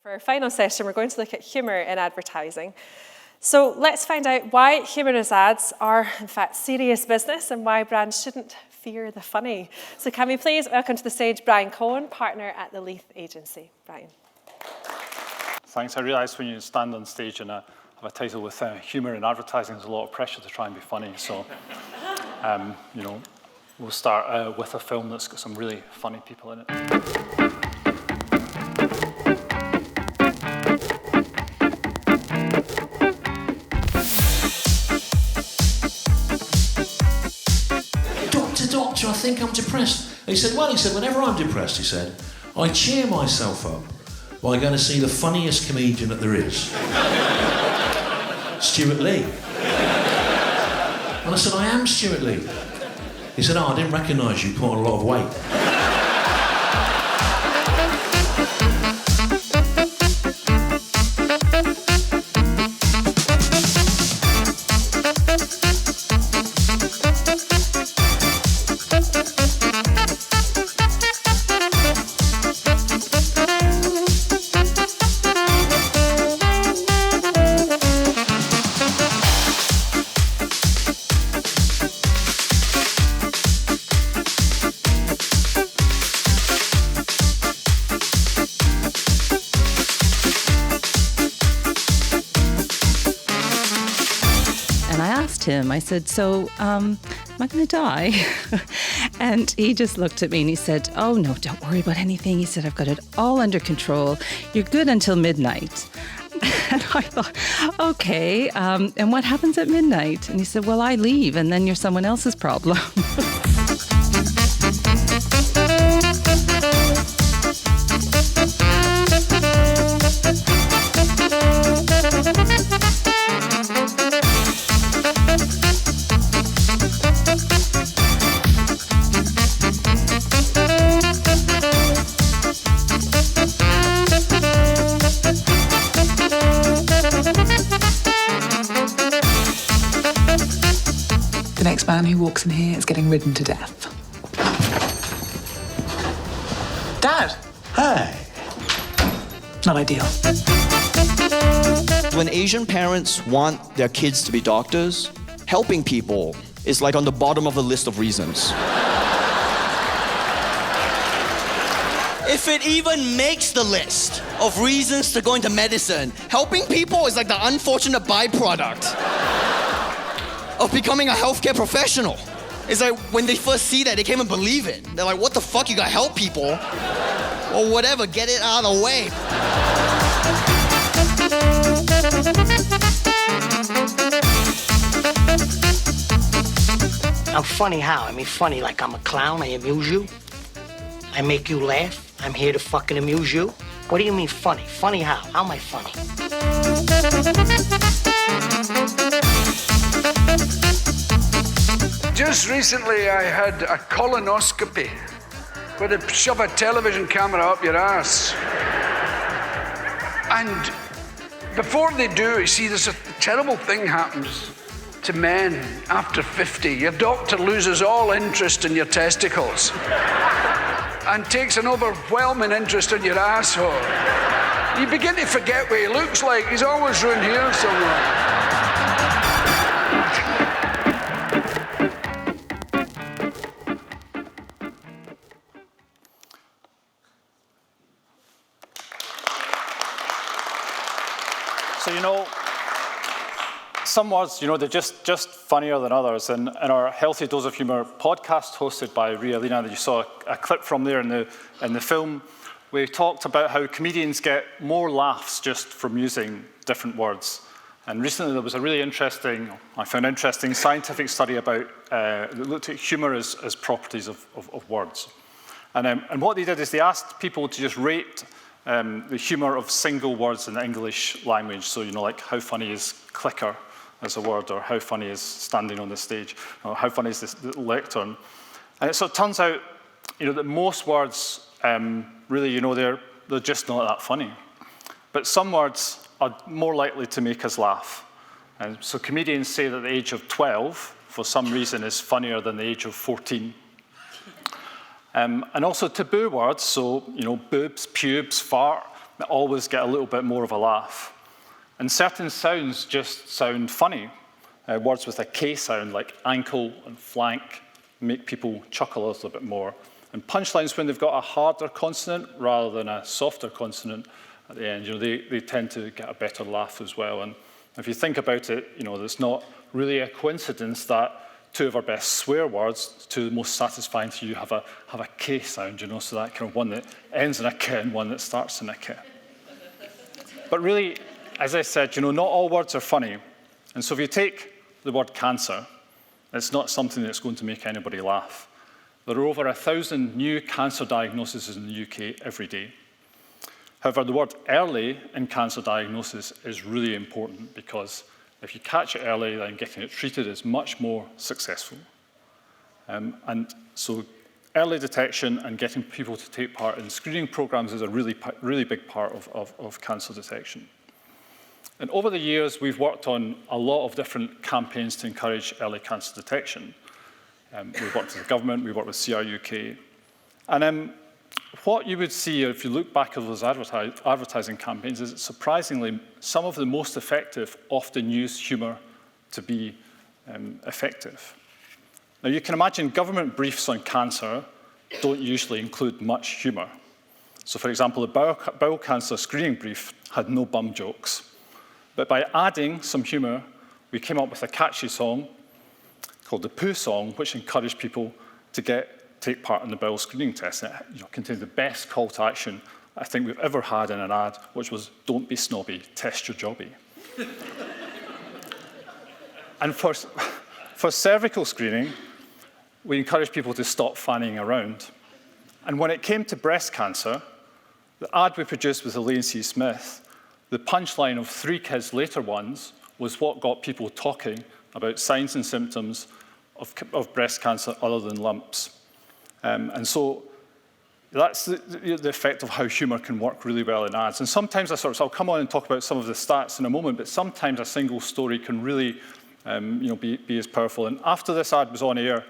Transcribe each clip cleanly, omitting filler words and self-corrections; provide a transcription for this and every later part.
For our final session, we're going to look at humour in advertising. So let's find out why humorous ads are, in fact, serious business and why brands shouldn't fear the funny. So can we please welcome to the stage Brian Coane, partner at the Leith agency. Brian. Thanks. I realise when you stand on stage and have a title with humour in advertising, there's a lot of pressure to try and be funny. So, we'll start with a film that's got some really funny people in it. Doctor, I think I'm depressed. He said, whenever I'm depressed, he said, I cheer myself up by going to see the funniest comedian that there is. Stuart Lee. And I said, I am Stuart Lee. He said, I didn't recognise you, put on a lot of weight. Him. I said, so am I going to die? And he just looked at me and he said, oh no, don't worry about anything. He said, I've got it all under control. You're good until midnight. And I thought, okay, and what happens at midnight? And he said, well, I leave and then you're someone else's problem. The next man who walks in here is getting ridden to death. Dad! Hey! Not ideal. When Asian parents want their kids to be doctors, helping people is like on the bottom of the list of reasons. If it even makes the list of reasons to go into medicine, helping people is like the unfortunate byproduct of becoming a healthcare professional. It's like when they first see that, they can't even believe it. They're like, what the fuck, you gotta help people? Or whatever, get it out of the way. I'm funny how? I mean, funny like I'm a clown, I amuse you. I make you laugh. I'm here to fucking amuse you. What do you mean funny? Funny how? How am I funny? Just recently I had a colonoscopy where they shove a television camera up your ass. And before they do, you see, there's a terrible thing happens to men after 50. Your doctor loses all interest in your testicles and takes an overwhelming interest in your asshole. You begin to forget what he looks like. He's always round here somewhere. So, some words, they're just funnier than others. And in our Healthy Dose of Humour podcast hosted by Rialina, that you saw a clip from there in the film, we talked about how comedians get more laughs just from using different words. And recently there was a really interesting scientific study about that looked at humour as properties of words. And what they did is they asked people to just rate the humour of single words in the English language. So, like how funny is clicker as a word, or how funny is standing on the stage, or how funny is this lectern. And so it turns out, that most words really, they're just not that funny. But some words are more likely to make us laugh. And so comedians say that the age of 12, for some reason, is funnier than the age of 14. And also taboo words, so, boobs, pubes, fart, that always get a little bit more of a laugh. And certain sounds just sound funny. Words with a K sound, like ankle and flank, make people chuckle a little bit more. And punchlines, when they've got a harder consonant rather than a softer consonant at the end, they tend to get a better laugh as well. And if you think about it, it's not really a coincidence that two of our best swear words, two of the most satisfying to you, have a K sound, so that kind of one that ends in a K and one that starts in a K. But really, as I said, not all words are funny. And so if you take the word cancer, it's not something that's going to make anybody laugh. There are over 1,000 new cancer diagnoses in the UK every day. However, the word early in cancer diagnosis is really important, because if you catch it early, then getting it treated is much more successful. And so early detection and getting people to take part in screening programs is a really big part of cancer detection. And over the years, we've worked on a lot of different campaigns to encourage early cancer detection. We've worked with the government, we've worked with CRUK. And what you would see if you look back at those advertising campaigns is that surprisingly, some of the most effective often use humour to be effective. Now, you can imagine government briefs on cancer don't usually include much humour. So, for example, the bowel cancer screening brief had no bum jokes. But by adding some humour, we came up with a catchy song called the Poo Song, which encouraged people to take part in the bowel screening test. It contained the best call to action I think we've ever had in an ad, which was, "Don't be snobby, test your jobby." And for cervical screening, we encouraged people to stop fanning around. And when it came to breast cancer, the ad we produced with Elaine C. Smith, the punchline of 3 Kids Later ones was what got people talking about signs and symptoms of breast cancer other than lumps. And so that's the effect of how humour can work really well in ads. And sometimes I'll come on and talk about some of the stats in a moment, but sometimes a single story can really be as powerful. And after this ad was on air,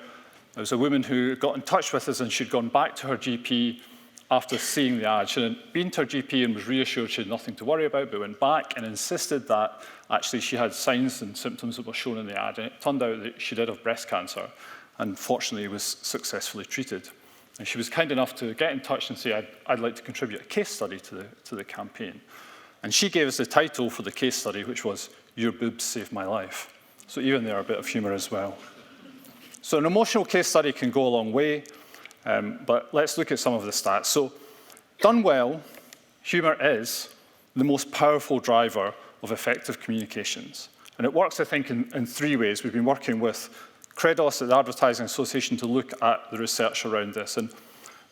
there was a woman who got in touch with us, and she'd gone back to her GP after seeing the ad. She had been to her GP and was reassured she had nothing to worry about, but went back and insisted that actually she had signs and symptoms that were shown in the ad. And it turned out that she did have breast cancer, and fortunately was successfully treated. And she was kind enough to get in touch and say, I'd like to contribute a case study to the campaign. And she gave us the title for the case study, which was, "Your Boobs Saved My Life." So even there, a bit of humour as well. So an emotional case study can go a long way. But let's look at some of the stats. So, done well, humour is the most powerful driver of effective communications. And it works, I think, in 3 ways. We've been working with Credos at the Advertising Association to look at the research around this. And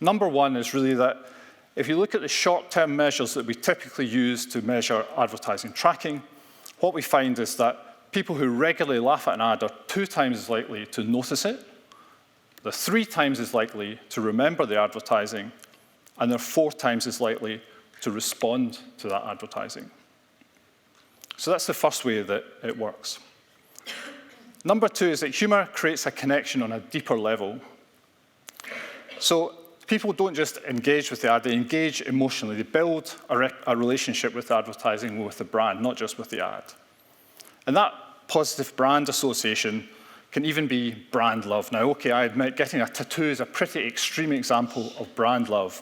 number one is really that if you look at the short-term measures that we typically use to measure advertising tracking, what we find is that people who regularly laugh at an ad are 2 times as likely to notice it. They're 3 times as likely to remember the advertising, and they're 4 times as likely to respond to that advertising. So that's the first way that it works. Number 2 is that humour creates a connection on a deeper level. So people don't just engage with the ad, they engage emotionally. They build a relationship with the advertising, with the brand, not just with the ad. And that positive brand association can even be brand love. Now, okay, I admit getting a tattoo is a pretty extreme example of brand love.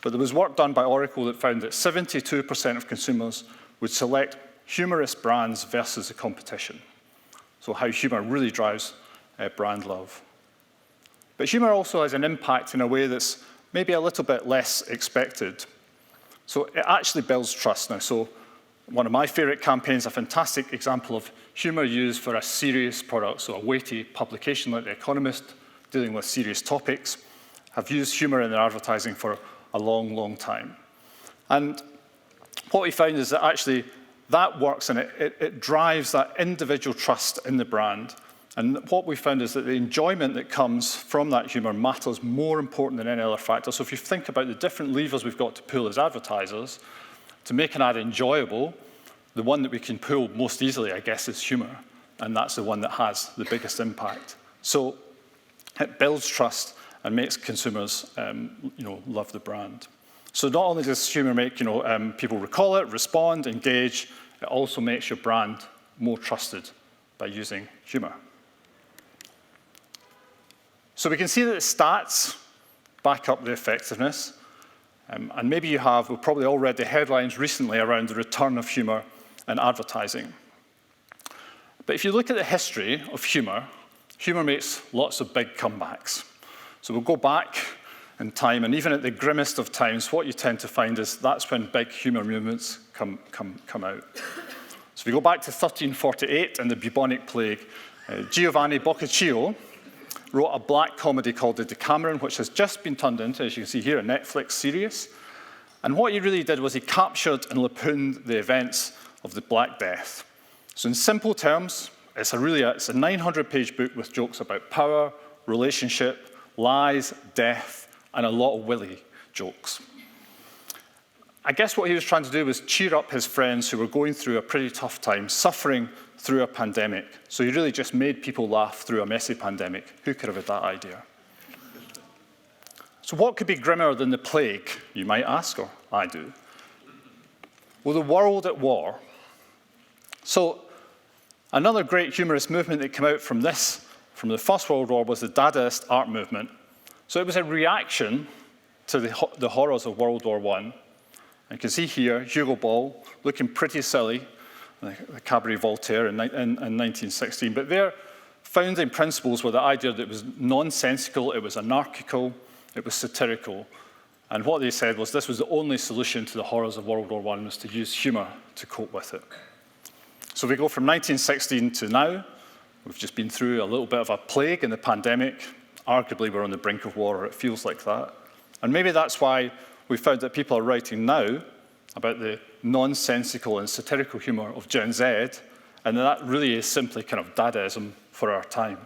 But there was work done by Oracle that found that 72% of consumers would select humorous brands versus the competition. So how humour really drives brand love. But humour also has an impact in a way that's maybe a little bit less expected. So it actually builds trust now. So one of my favourite campaigns, a fantastic example of humour used for a serious product, so a weighty publication like The Economist, dealing with serious topics, have used humour in their advertising for a long, long time. And what we found is that actually that works, and it drives that individual trust in the brand. And what we found is that the enjoyment that comes from that humour matters more important than any other factor. So if you think about the different levers we've got to pull as advertisers, to make an ad enjoyable, the one that we can pull most easily, I guess, is humour. And that's the one that has the biggest impact. So it builds trust and makes consumers love the brand. So not only does humour make people recall it, respond, engage, it also makes your brand more trusted by using humour. So we can see that the stats back up the effectiveness. And maybe we've probably all read the headlines recently around the return of humour in advertising. But if you look at the history of humour, humour makes lots of big comebacks. So we'll go back in time, and even at the grimmest of times, what you tend to find is that's when big humour movements come out. So if we go back to 1348 and the bubonic plague, Giovanni Boccaccio wrote a black comedy called The Decameron, which has just been turned into, as you can see here, a Netflix series. And what he really did was he captured and lampooned the events of the Black Death. So in simple terms, it's a 900-page book with jokes about power, relationship, lies, death, and a lot of willy jokes. I guess what he was trying to do was cheer up his friends who were going through a pretty tough time, suffering through a pandemic. So he really just made people laugh through a messy pandemic. Who could have had that idea? So what could be grimmer than the plague, you might ask, or I do? Well, the world at war. So another great humorous movement that came out from the First World War was the Dadaist art movement. So it was a reaction to the horrors of World War I. You can see here Hugo Ball looking pretty silly, the Cabaret Voltaire in 1916. But their founding principles were the idea that it was nonsensical, it was anarchical, it was satirical. And what they said was this was the only solution to the horrors of World War I was to use humour to cope with it. So we go from 1916 to now. We've just been through a little bit of a plague and the pandemic. Arguably, we're on the brink of war, or it feels like that. And maybe that's why we found that people are writing now about the nonsensical and satirical humour of Gen Z, and that really is simply kind of Dadaism for our time.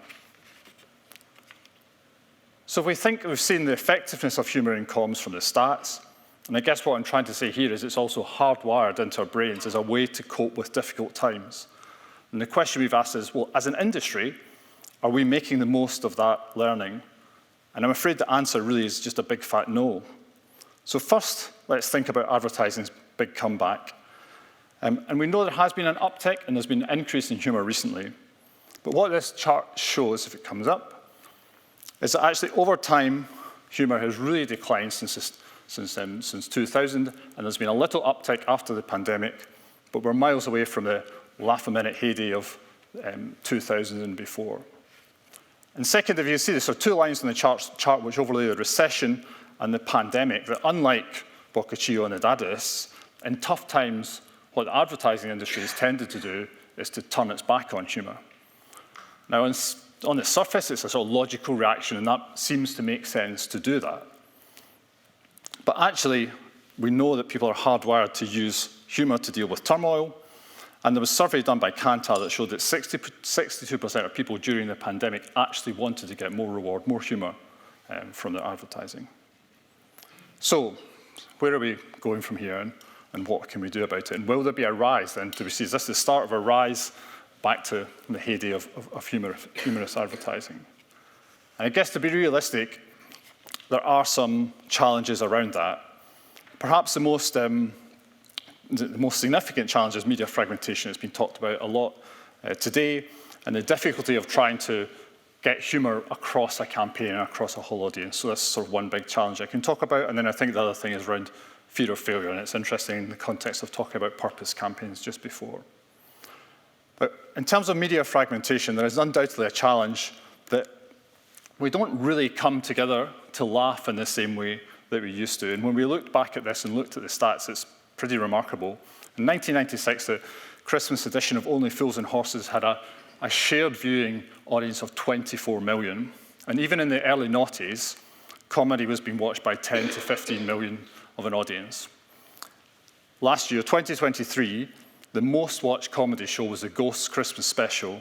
So if we think we've seen the effectiveness of humour in comms from the stats, and I guess what I'm trying to say here is it's also hardwired into our brains as a way to cope with difficult times. And the question we've asked is, well, as an industry, are we making the most of that learning? And I'm afraid the answer really is just a big fat no. So first, let's think about advertising's big comeback. And we know there has been an uptick and there's been an increase in humour recently. But what this chart shows, if it comes up, is that actually over time, humour has really declined since 2000, and there's been a little uptick after the pandemic, but we're miles away from the laugh-a-minute heyday of 2000 and before. And second, if you see, there are two lines on the chart which overlay the recession and the pandemic, that unlike Boccaccio and the Dadaists, in tough times, what the advertising industry has tended to do is to turn its back on humour. Now, on the surface, it's a sort of logical reaction, and that seems to make sense to do that. But actually, we know that people are hardwired to use humour to deal with turmoil. And there was a survey done by Kantar that showed that 62% of people during the pandemic actually wanted to get more reward, more humour from their advertising. So where are we going from here, and what can we do about it? And will there be a rise then? Do we see, is this the start of a rise back to the heyday of humorous advertising? And I guess to be realistic, there are some challenges around that. Perhaps the most significant challenge is media fragmentation. It's been talked about a lot today, and the difficulty of trying to get humour across a campaign and across a whole audience. So that's sort of one big challenge I can talk about. And then I think the other thing is around fear of failure, and it's interesting in the context of talking about purpose campaigns just before. But in terms of media fragmentation, there is undoubtedly a challenge that we don't really come together to laugh in the same way that we used to. And when we looked back at this and looked at the stats, it's pretty remarkable. In 1996, the Christmas edition of Only Fools and Horses had a shared viewing audience of 24 million. And even in the early noughties, comedy was being watched by 10 to 15 million of an audience. Last year, 2023, the most watched comedy show was the Ghosts Christmas Special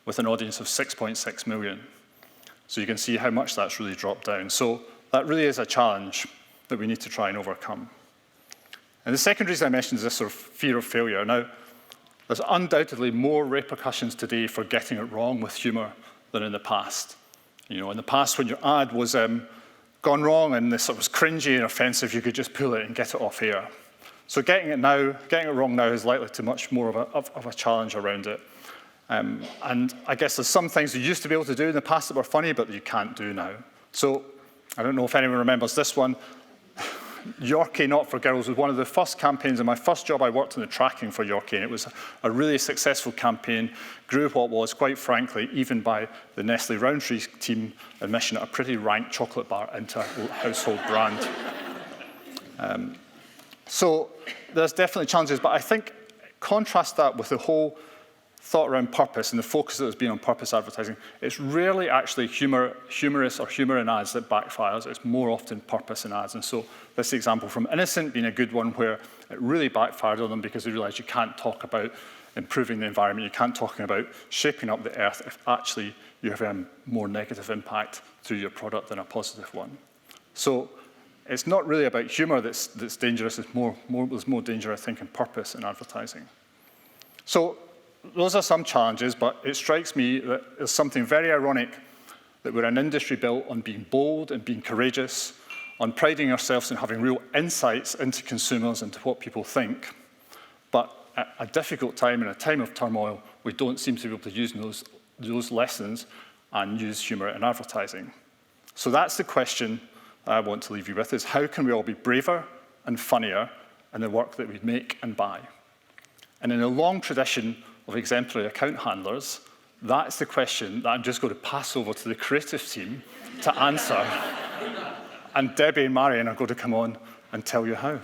with an audience of 6.6 million. So you can see how much that's really dropped down. So that really is a challenge that we need to try and overcome. And the second reason I mentioned is this sort of fear of failure. Now, there's undoubtedly more repercussions today for getting it wrong with humour than in the past. You know, in the past, when your ad was gone wrong and this was cringy and offensive, you could just pull it and get it off air. So getting it wrong now is likely to much more of a challenge around it. And I guess there's some things you used to be able to do in the past that were funny, but that you can't do now. So I don't know if anyone remembers this one. Yorkie Not for Girls was one of the first campaigns. In my first job, I worked on the tracking for Yorkie, and it was a really successful campaign, grew what was, quite frankly, even by the Nestle Roundtree team, admission a pretty rank chocolate bar into a household brand. So there's definitely challenges, but I think contrast that with the whole thought around purpose and the focus that has been on purpose advertising. It's rarely actually humorous or humour in ads that backfires. It's more often purpose in ads. And so this example from Innocent being a good one where it really backfired on them because they realised you can't talk about improving the environment, you can't talk about shaping up the earth if actually you have a more negative impact through your product than a positive one. So it's not really about humour that's dangerous. There's more danger, I think, in purpose in advertising. So those are some challenges, but it strikes me that there's something very ironic that we're an industry built on being bold and being courageous, on priding ourselves in having real insights into consumers and to what people think. But at a difficult time, in a time of turmoil, we don't seem to be able to use those lessons and use humour in advertising. So that's the question I want to leave you with, is how can we all be braver and funnier in the work that we make and buy? And in a long tradition of exemplary account handlers, that's the question that I'm just going to pass over to the creative team to answer. And Debbie and Marion are going to come on and tell you how.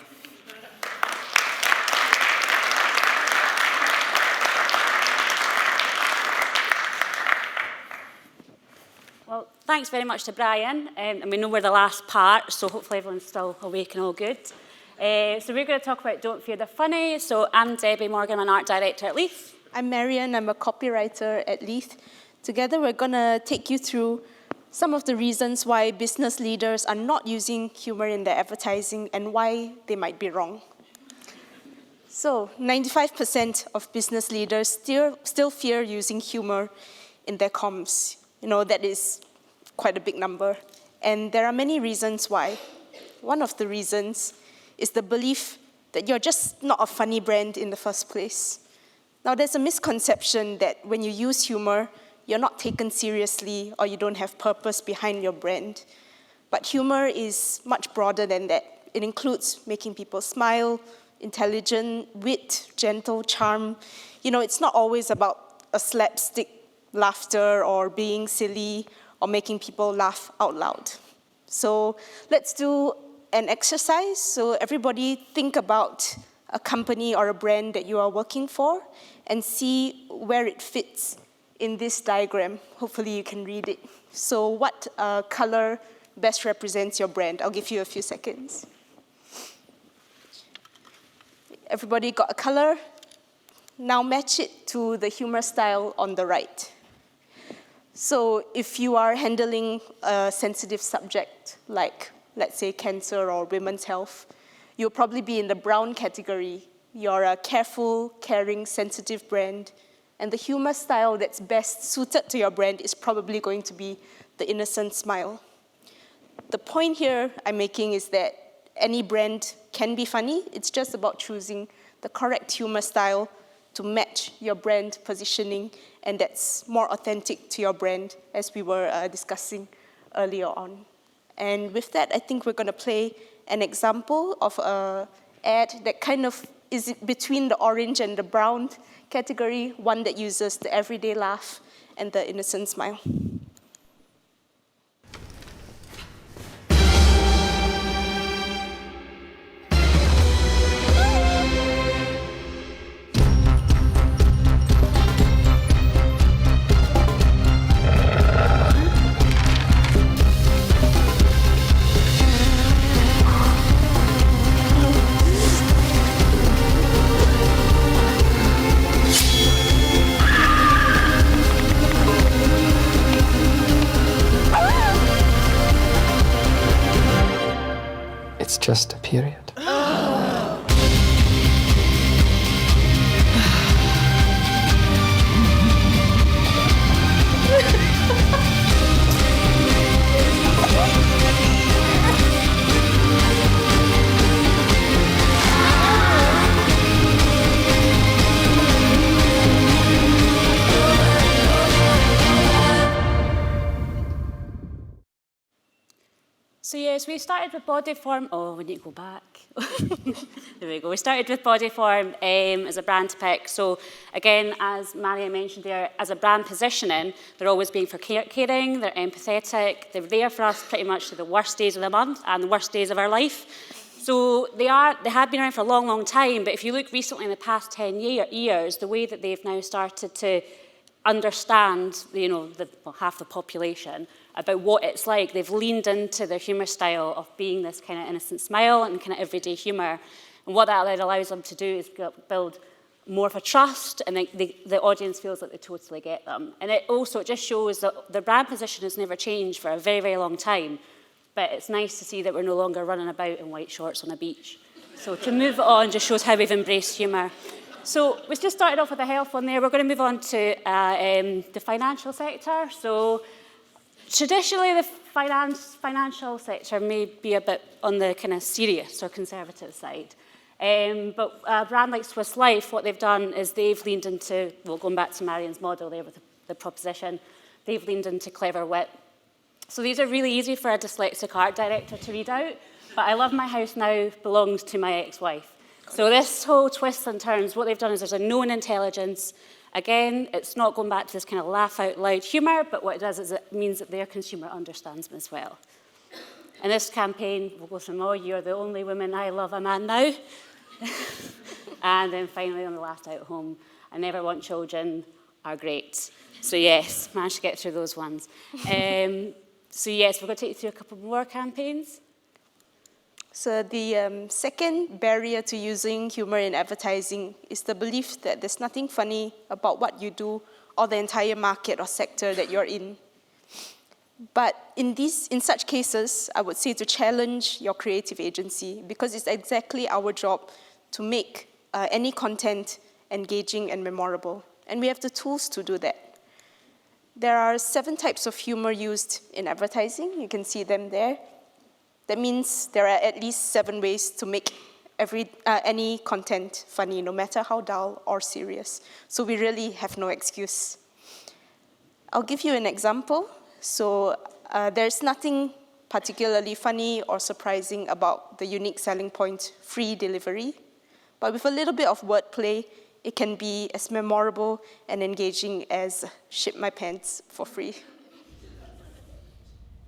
Well, thanks very much to Brian. And we know we're the last part, so hopefully everyone's still awake and all good. So we're going to talk about Don't Fear the Funny. So I'm Debbie Morgan, I'm an art director at Leith. I'm Marion, I'm a copywriter at Leith. Together we're going to take you through some of the reasons why business leaders are not using humour in their advertising and why they might be wrong. So 95% of business leaders still fear using humour in their comms. You know, that is quite a big number. And there are many reasons why. One of the reasons is the belief that you're just not a funny brand in the first place. Now, there's a misconception that when you use humour, you're not taken seriously or you don't have purpose behind your brand. But humour is much broader than that. It includes making people smile, intelligent, wit, gentle, charm. You know, it's not always about a slapstick laughter or being silly or making people laugh out loud. So let's do an exercise. So everybody think about a company or a brand that you are working for and see where it fits in this diagram. Hopefully you can read it. So what color best represents your brand? I'll give you a few seconds. Everybody got a color? Now match it to the humor style on the right. So if you are handling a sensitive subject like, let's say, cancer or women's health, you'll probably be in the brown category. You're a careful, caring, sensitive brand. And the humor style that's best suited to your brand is probably going to be the innocent smile. The point here I'm making is that any brand can be funny. It's just about choosing the correct humor style to match your brand positioning, and that's more authentic to your brand, as we were discussing earlier on. And with that, I think we're going to play an example of an ad that kind of is between the orange and the brown category, one that uses the everyday laugh and the innocent smile. It's just a period. So yes, we started with body form. Oh, we need to go back. There we go. We started with body form as a brand to pick. So again, as Marion mentioned there, as a brand positioning, they're always being for caring, they're empathetic, they're there for us pretty much to the worst days of the month and the worst days of our life. So they have been around for a long, long time, but if you look recently in the past 10 years, the way that they've now started to understand, half the population, about what it's like. They've leaned into their humour style of being this kind of innocent smile and kind of everyday humour. And what that allows them to do is build more of a trust, and the audience feels like they totally get them. And it just shows that the brand position has never changed for a very, very long time. But it's nice to see that we're no longer running about in white shorts on a beach. So to move it on just shows how we've embraced humour. So we've just started off with the health one there. We're going to move on to the financial sector. So traditionally, the financial sector may be a bit on the kind of serious or conservative side. But a brand like Swiss Life, what they've done is they've leaned into, going back to Marion's model there with the proposition, they've leaned into clever wit. So these are really easy for a dyslexic art director to read out, but I Love My House Now belongs to my ex-wife. So this whole twists and turns, what they've done is there's a known intelligence. Again, it's not going back to this kind of laugh out loud humour, but what it does is it means that their consumer understands them as well. In this campaign, we'll go from, you're the only woman I love a man now. And then finally on the last out home, I never want children are great. So yes, managed to get through those ones. So yes, we're going to take you through a couple more campaigns. So the second barrier to using humour in advertising is the belief that there's nothing funny about what you do or the entire market or sector that you're in. But in such cases, I would say to challenge your creative agency, because it's exactly our job to make any content engaging and memorable. And we have the tools to do that. There are 7 types of humour used in advertising. You can see them there. That means there are at least 7 ways to make any content funny, no matter how dull or serious. So we really have no excuse. I'll give you an example. So there's nothing particularly funny or surprising about the unique selling point, free delivery. But with a little bit of wordplay, it can be as memorable and engaging as ship my pants for free.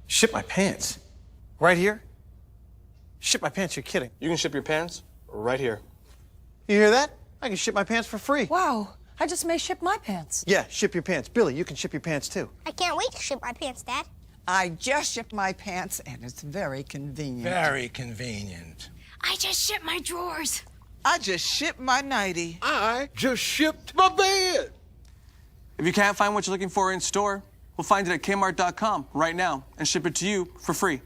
Ship my pants? Right here? Ship my pants, you're kidding. You can ship your pants right here. You hear that? I can ship my pants for free. Wow, I just may ship my pants. Yeah, ship your pants. Billy, you can ship your pants too. I can't wait to ship my pants, Dad. I just shipped my pants, and it's very convenient. Very convenient. I just shipped my drawers. I just shipped my nightie. I just shipped my bed. If you can't find what you're looking for in store, we'll find it at Kmart.com right now and ship it to you for free.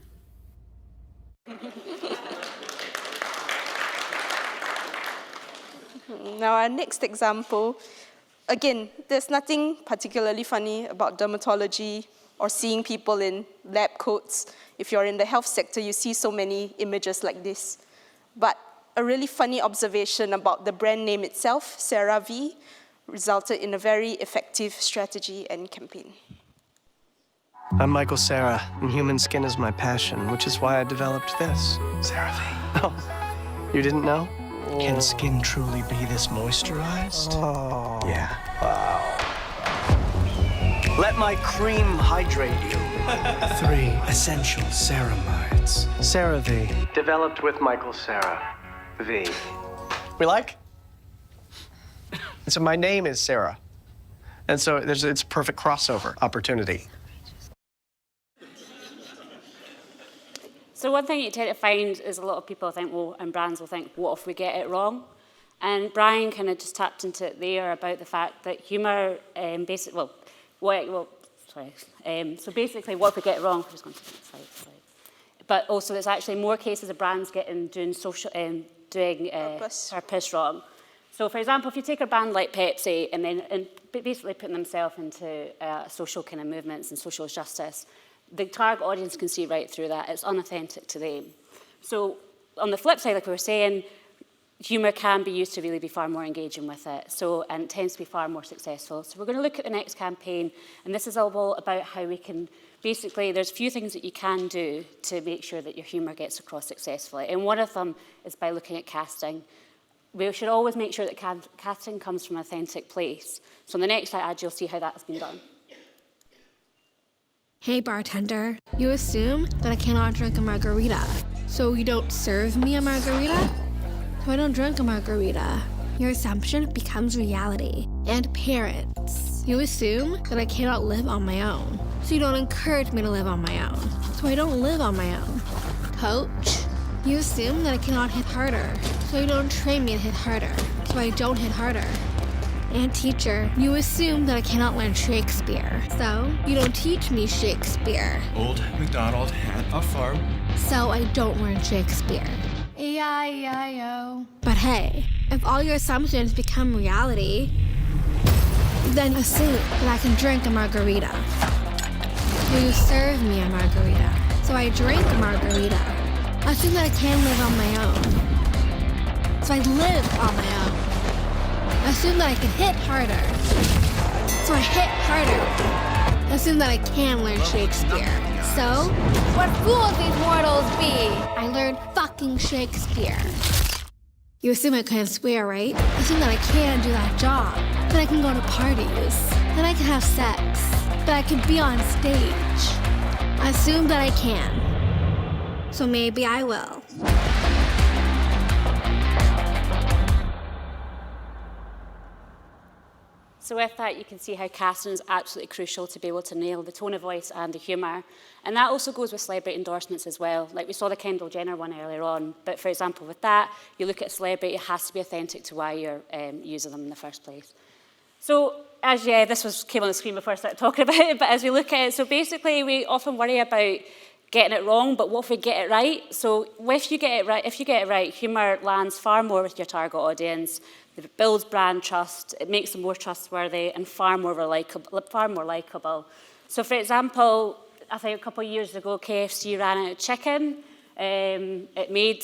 Now, our next example, again, there's nothing particularly funny about dermatology or seeing people in lab coats. If you're in the health sector, you see so many images like this. But a really funny observation about the brand name itself, CeraVe, resulted in a very effective strategy and campaign. I'm Michael Cera, and human skin is my passion, which is why I developed this. CeraVe. Oh, you didn't know? Can skin truly be this moisturized? Oh. Yeah. Wow. Let my cream hydrate you. 3 essential ceramides. CeraVe. Developed with Michael Cera. V. We like? So my name is Sarah. And so it's a perfect crossover opportunity. So one thing you tend to find is a lot of people think, and brands will think, what if we get it wrong? And Brian kind of just tapped into it there about the fact that humour, so basically, what if we get it wrong? I'm just going to the next slide, sorry. But also, there's actually more cases of brands doing purpose wrong. So, for example, if you take a brand like Pepsi and basically putting themselves into social kind of movements and social justice, the target audience can see right through that. It's unauthentic to them. So, on the flip side, like we were saying, humour can be used to really be far more engaging with it, and it tends to be far more successful. So we're going to look at the next campaign, and this is all about how we can Basically, there's a few things that you can do to make sure that your humour gets across successfully. And one of them is by looking at casting. We should always make sure that casting comes from an authentic place. So in the next ad, you'll see how that's been done. Hey bartender, you assume that I cannot drink a margarita, so you don't serve me a margarita? So I don't drink a margarita. Your assumption becomes reality. And parents, you assume that I cannot live on my own, so you don't encourage me to live on my own. So I don't live on my own. Coach, you assume that I cannot hit harder, so you don't train me to hit harder, so I don't hit harder. And teacher, you assume that I cannot learn Shakespeare, so you don't teach me Shakespeare. Old MacDonald had a farm. So I don't learn Shakespeare. E-I-E-I-O. But hey, if all your assumptions become reality, then assume that I can drink a margarita. Will you serve me a margarita? So I drink a margarita. Assume that I can live on my own. So I live on my own. Assume that I can hit harder. So I hit harder. Assume that I can learn Shakespeare. So, what fools these mortals be? I learned fucking Shakespeare. You assume I can't swear, right? Assume that I can do that job. That I can go to parties. That I can have sex. That I can be on stage. Assume that I can. So maybe I will. So with that, you can see how casting is absolutely crucial to be able to nail the tone of voice and the humour. And that also goes with celebrity endorsements as well. Like we saw the Kendall Jenner one earlier on. But for example, with that, you look at a celebrity, it has to be authentic to why you're using them in the first place. So this came on the screen before I started talking about it, but as we look at it, so basically we often worry about getting it wrong, but what if we get it right? So if you get it right, humour lands far more with your target audience. It builds brand trust, it makes them more trustworthy and far more likeable. So for example, I think a couple of years ago, KFC ran out of chicken. It made,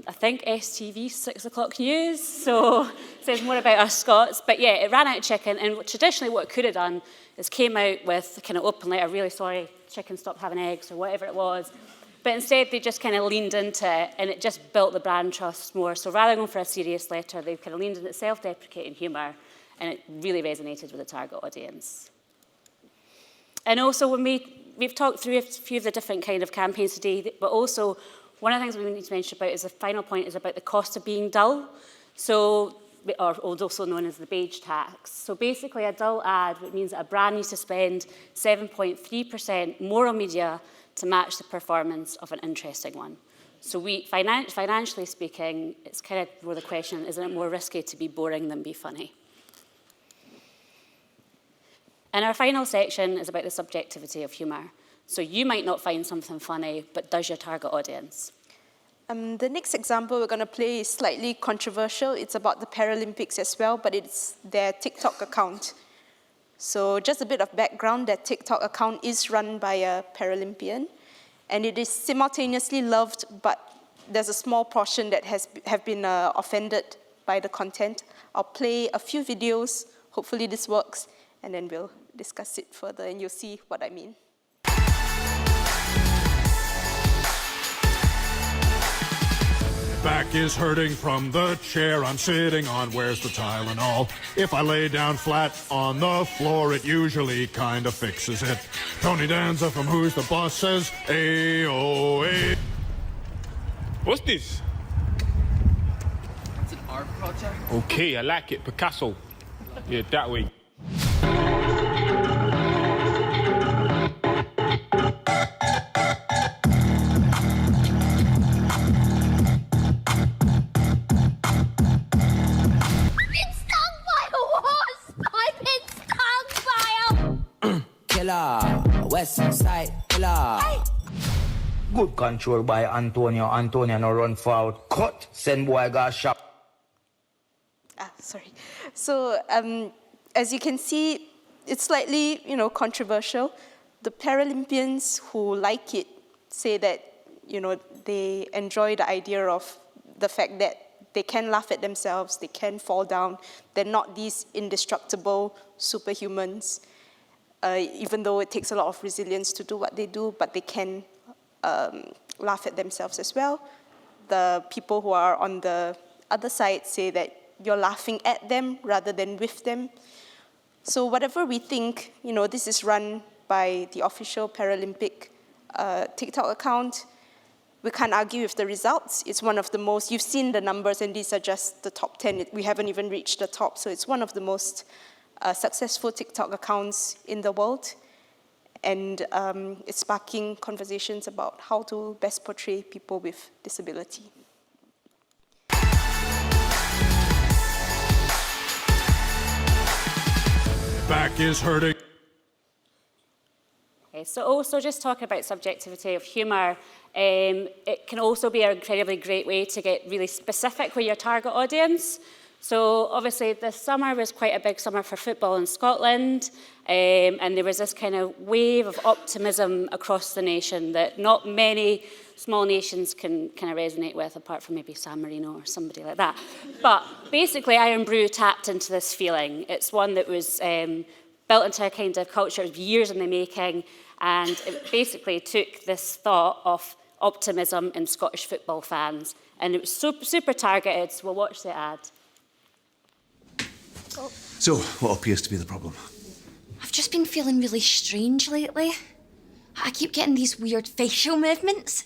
I think, STV 6 o'clock news, so it says more about us Scots. But yeah, it ran out of chicken, and traditionally what it could have done is came out with kind of open letter, really sorry, chicken stopped having eggs, or whatever it was. But instead, they just kind of leaned into it, and it just built the brand trust more. So rather than going for a serious letter, they kind of leaned into self-deprecating humour, and it really resonated with the target audience. And also, when we've talked through a few of the different kind of campaigns today, but also one of the things we need to mention about is the final point is about the cost of being dull. So, or also known as the beige tax. So basically, a dull ad means that a brand needs to spend 7.3% more on media to match the performance of an interesting one. So financially speaking, it's kind of more the question, isn't it more risky to be boring than be funny? And our final section is about the subjectivity of humour. So you might not find something funny, but does your target audience? The next example we're going to play is slightly controversial. It's about the Paralympics as well, but it's their TikTok account. So just a bit of background, that TikTok account is run by a Paralympian, and it is simultaneously loved, but there's a small portion that have been offended by the content. I'll play a few videos, hopefully this works, and then we'll discuss it further, and you'll see what I mean. Back is hurting from the chair I'm sitting on. Where's the Tylenol? If I lay down flat on the floor, it usually kind of fixes it. Tony Danza from Who's the Boss says, AOA. What's this? It's an art project. Okay, I like it. Picasso. Yeah, that way. West side killer. Good control by Antonio. Antonio no run forward. Cut. Send boy got shot. Sorry. So as you can see, it's slightly, controversial. The Paralympians who like it say that, they enjoy the idea of the fact that they can laugh at themselves, they can fall down, they're not these indestructible superhumans. even though it takes a lot of resilience to do what they do, but they can laugh at themselves as well. The people who are on the other side say that you're laughing at them rather than with them. So whatever we think, this is run by the official Paralympic TikTok account. We can't argue with the results. It's one of the most, you've seen the numbers, and these are just the top 10. We haven't even reached the top, so it's one of the most successful TikTok accounts in the world. And it's sparking conversations about how to best portray people with disability. Back is hurting. Okay, so also just talking about subjectivity of humour, it can also be an incredibly great way to get really specific with your target audience. So obviously this summer was quite a big summer for football in Scotland, and there was this kind of wave of optimism across the nation that not many small nations can kind of resonate with, apart from maybe San Marino or somebody like that. But basically Iron Brew tapped into this feeling. It's one that was built into a kind of culture of years in the making, and it basically took this thought of optimism in Scottish football fans, and it was super targeted, so we'll watch the ad. So, what appears to be the problem? I've just been feeling really strange lately. I keep getting these weird facial movements.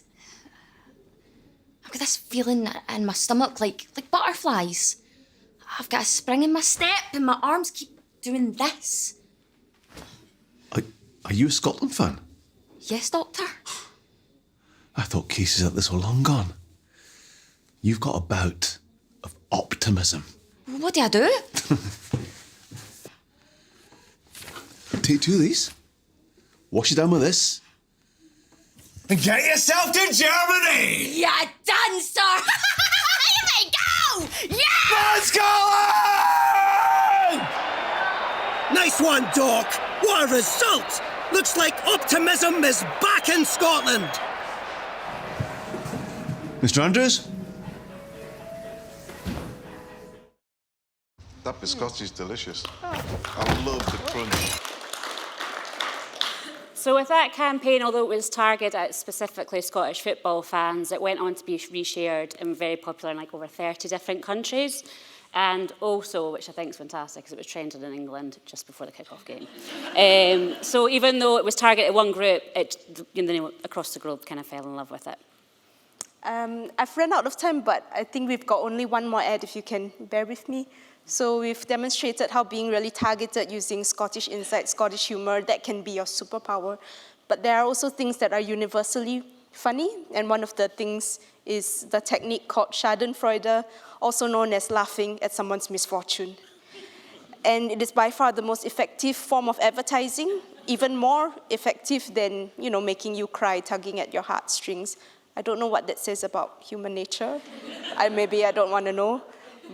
I've got this feeling in my stomach like butterflies. I've got a spring in my step and my arms keep doing this. Are you a Scotland fan? Yes, Doctor. I thought cases like this were long gone. You've got a bout of optimism. What do I do? Take two of these, wash it down with this, and get yourself to Germany! Yeah, done, sir! Here we go! Yeah! Let's go! Nice one, Doc. What a result! Looks like optimism is back in Scotland. Mr. Andrews? That biscotti is delicious. I love the crunch. So with that campaign, although it was targeted at specifically Scottish football fans, it went on to be reshared and very popular in like over 30 different countries. And also, which I think is fantastic, because it was trending in England just before the kick-off game. So even though it was targeted at one group, across the globe kind of fell in love with it. I've run out of time, but I think we've got only one more ad, if you can bear with me. So we've demonstrated how being really targeted using Scottish insight, Scottish humour, that can be your superpower. But there are also things that are universally funny, and one of the things is the technique called Schadenfreude, also known as laughing at someone's misfortune. And it is by far the most effective form of advertising, even more effective than, making you cry, tugging at your heartstrings. I don't know what that says about human nature. Maybe I don't want to know.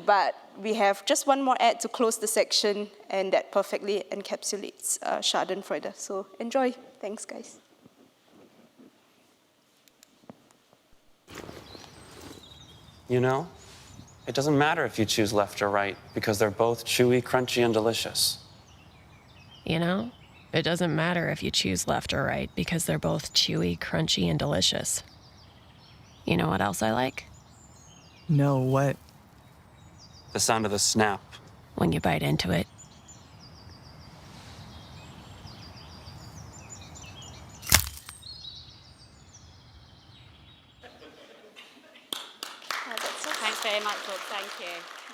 But we have just one more ad to close the section, and that perfectly encapsulates Schadenfreude. So enjoy. Thanks, guys. You know, it doesn't matter if you choose left or right, because they're both chewy, crunchy, and delicious. You know, it doesn't matter if you choose left or right, because they're both chewy, crunchy, and delicious. You know what else I like? No, what? The sound of the snap. When you bite into it. Thanks very much, Rob. Thank you.